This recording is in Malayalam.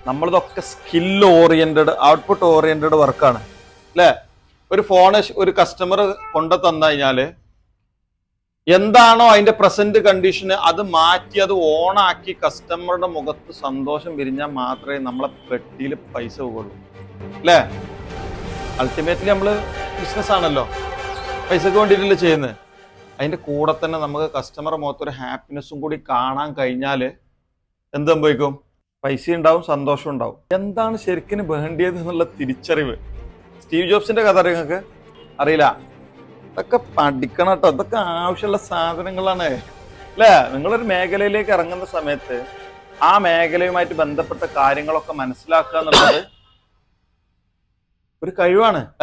നമ്മളിതൊക്കെ സ്കിൽ ഓറിയന്റഡ്, ഔട്ട്പുട്ട് ഓറിയന്റഡ് വർക്കാണ് അല്ലേ? ഒരു ഫോണ് ഒരു കസ്റ്റമർ കൊണ്ടു തന്നു കഴിഞ്ഞാല് എന്താണോ അതിന്റെ പ്രസന്റ് കണ്ടീഷന് അത് മാറ്റി അത് ഓണാക്കി കസ്റ്റമറുടെ മുഖത്ത് സന്തോഷം വിരിഞ്ഞാൽ മാത്രമേ നമ്മളെ പെട്ടിയിൽ പൈസ പോകുള്ളൂ അല്ലേ? അൾട്ടിമേറ്റ്ലി നമ്മള് ബിസിനസ് ആണല്ലോ, പൈസക്ക് വേണ്ടിയിട്ടല്ലേ ചെയ്യുന്നത്. അതിന്റെ കൂടെ തന്നെ നമുക്ക് കസ്റ്റമർ മുഖത്തൊരു ഹാപ്പിനെസ്സും കൂടി കാണാൻ കഴിഞ്ഞാല് എന്ത് സംഭവിക്കും? പൈസ ഉണ്ടാവും, സന്തോഷം ഉണ്ടാവും. എന്താണ് ശരിക്കും വേണ്ടിയത് എന്നുള്ള തിരിച്ചറിവ്. സ്റ്റീവ് ജോബ്സിന്റെ കഥ അറിയാം നിങ്ങൾക്ക്? അറിയില്ല. ഇതൊക്കെ പഠിക്കണം കേട്ടോ, ഇതൊക്കെ ആവശ്യമുള്ള സാധനങ്ങളാണ് അല്ലേ? നിങ്ങളൊരു മേഖലയിലേക്ക് ഇറങ്ങുന്ന സമയത്ത് ആ മേഖലയുമായിട്ട് ബന്ധപ്പെട്ട കാര്യങ്ങളൊക്കെ മനസ്സിലാക്കുക എന്നുള്ളത് ഒരു കഴിവാണ് അല്ലേ?